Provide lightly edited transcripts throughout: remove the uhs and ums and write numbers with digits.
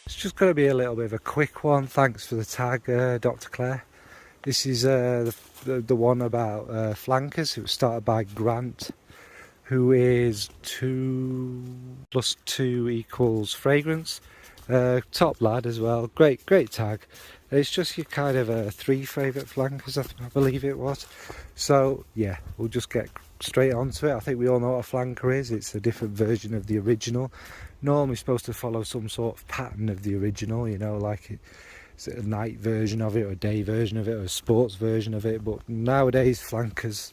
It's just going to be a little bit of a quick one. Thanks for the tag, Dr. Claire. This is the one about flankers. It was started by Grant, who is 2 plus 2 equals fragrance. Top lad as well. Great tag. It's just your kind of 3 favourite flankers, I believe it was. So yeah, we'll just get straight onto it. I think we all know what a flanker is. It's a different version of the original. Normally supposed to follow some sort of pattern of the original, you know, like it's a night version of it, or a day version of it, or a sports version of it. But nowadays flankers,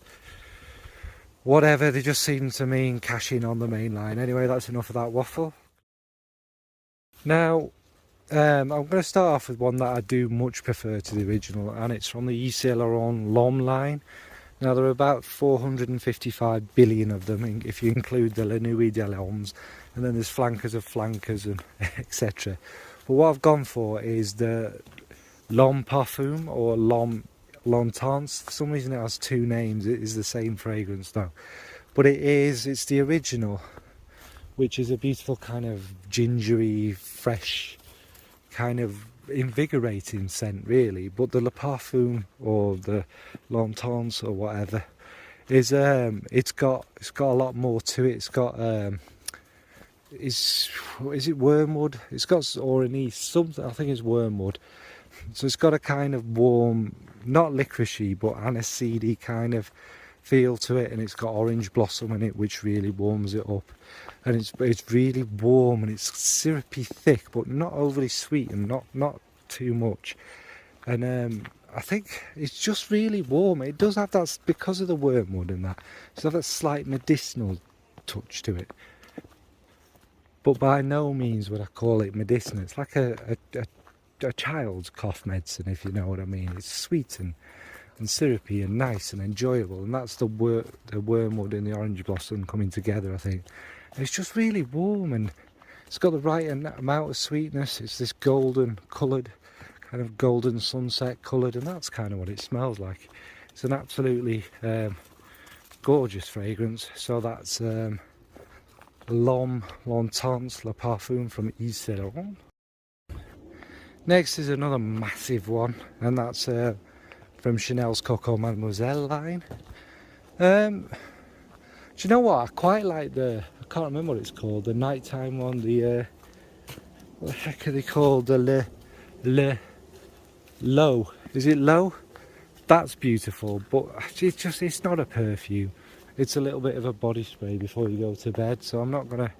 whatever, they just seem to mean cash in on the main line. Anyway, that's enough of that waffle. Now, I'm going to start off with one that I do much prefer to the original, and it's from the Yves Saint Laurent L'Homme line. Now, there are about 455 billion of them, if you include the La Nuit des Hommes, and then there's flankers of flankers and etc. But what I've gone for is the L'Homme Parfum, or L'Homme L'Entente. For some reason it has 2 names. It is the same fragrance though, but it's the original, which is a beautiful kind of gingery, fresh, kind of invigorating scent really. But the Le Parfum, or the L'Entente or whatever, is it's got a lot more to it. It's got is it wormwood? It's got, or anise, something, I think it's wormwood. So it's got a kind of warm, not licoricey, but aniseedy kind of feel to it, and it's got orange blossom in it, which really warms it up. And it's really warm, and it's syrupy thick, but not overly sweet, and not too much. And I think it's just really warm. It does have that, because of the wormwood and that, it's got that slight medicinal touch to it. But by no means would I call it medicinal. It's like a child's cough medicine, if you know what I mean. It's sweet and syrupy and nice and enjoyable, and that's the wormwood and the orange blossom coming together, I think. And it's just really warm, and it's got the right amount of sweetness. It's this golden coloured, kind of golden sunset coloured, and that's kind of what it smells like. It's an absolutely gorgeous fragrance. So that's L'Homme L'Entente Le Parfum from Yves Saint Laurent. Next is another massive one, and that's from Chanel's Cocomoiselle line. Do you know what? I quite like I can't remember what it's called, the nighttime one, what the heck are they called? The Low. Is it Low? That's beautiful, but it's not a perfume. It's a little bit of a body spray before you go to bed, so I'm not going to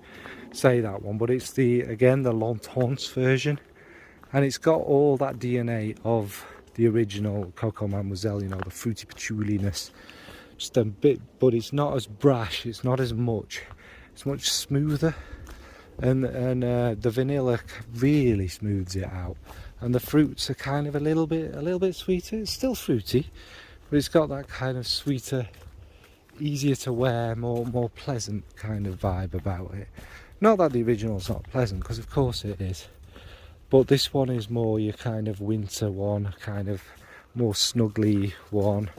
say that one, but it's again the L'Entente version, and it's got all that DNA of the original Cocomoiselle, you know, the fruity patchouliness, just a bit, but it's not as brash, it's not as much, it's much smoother, and the vanilla really smooths it out, and the fruits are kind of a little bit sweeter. It's still fruity, but it's got that kind of sweeter, easier to wear, more pleasant kind of vibe about it. Not that the original's not pleasant, because of course it is, but this one is more your kind of winter one, kind of more snuggly one,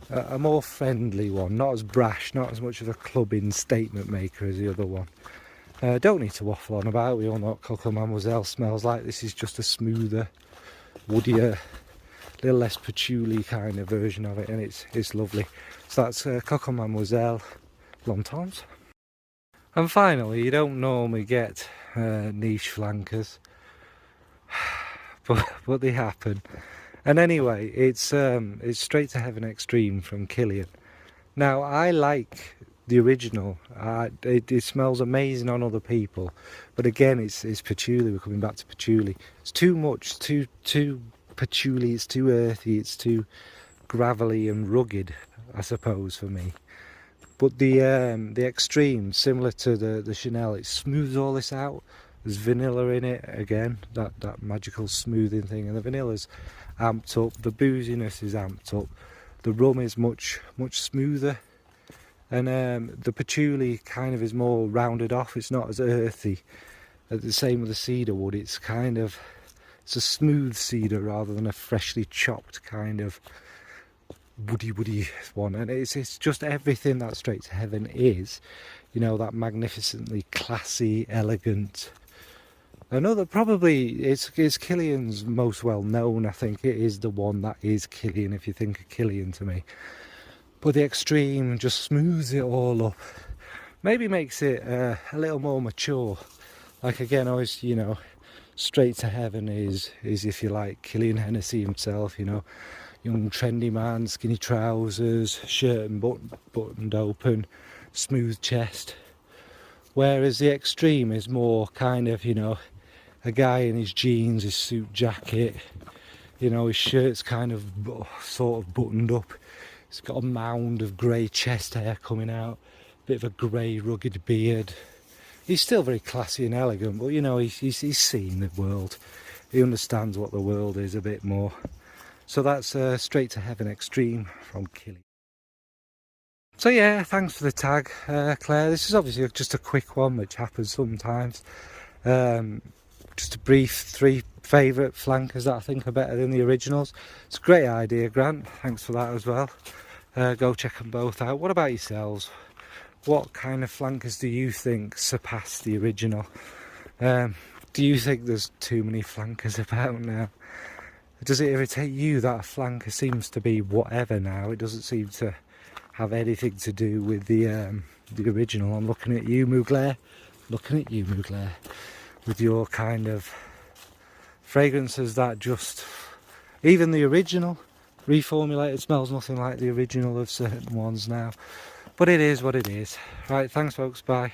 a more friendly one, not as brash, not as much of a clubbing statement maker as the other one. Don't need to waffle on about it. We all know what Cocomoiselle smells like. This is just a smoother, woodier, little less patchouli kind of version of it, and it's lovely. So that's Cocomoiselle L'Entente. And finally, you don't normally get niche flankers, but they happen. And anyway, it's Straight to Heaven Extreme from Kilian. Now, I like the original. It smells amazing on other people, but again, it's patchouli. We're coming back to patchouli. It's too much, too patchouli. It's too earthy. It's too gravelly and rugged, I suppose, for me. But the Extreme, similar to the Chanel, it smooths all this out. There's vanilla in it again, that magical smoothing thing, and the vanilla's amped up, the booziness is amped up, the rum is much smoother, and the patchouli kind of is more rounded off. It's not as earthy. The same with the cedar wood. It's a smooth cedar rather than a freshly chopped kind of woody one, and it's just everything that Straight to Heaven is, you know, that magnificently classy, elegant, Another, probably, it's Killian's most well known. I think it is the one that is Killian, if you think of Killian to me. But the Extreme just smooths it all up. Maybe makes it a little more mature. Like again, always, you know, Straight to Heaven is if you like Killian Hennessy himself, you know, young trendy man, skinny trousers, shirt and buttoned open, smooth chest. Whereas the Extreme is more kind of, you know, a guy in his jeans, his suit jacket, you know, his shirt's kind of sort of buttoned up. He's got a mound of grey chest hair coming out, bit of a grey rugged beard. He's still very classy and elegant, but you know, he's seen the world. He understands what the world is a bit more. So that's Straight to Heaven Extreme from Killian. So yeah, thanks for the tag, Claire. This is obviously just a quick one, which happens sometimes. Just a brief 3 favourite flankers that I think are better than the originals. It's a great idea, Grant. Thanks for that as well. Go check them both out. What about yourselves? What kind of flankers do you think surpass the original? Do you think there's too many flankers about now? Does it irritate you that a flanker seems to be whatever now? It doesn't seem to have anything to do with the original. I'm looking at you, Mugler. Looking at you, Mugler. With your kind of fragrances that just, even the original reformulated smells nothing like the original of certain ones now. But it is what it is. Right, thanks folks, bye.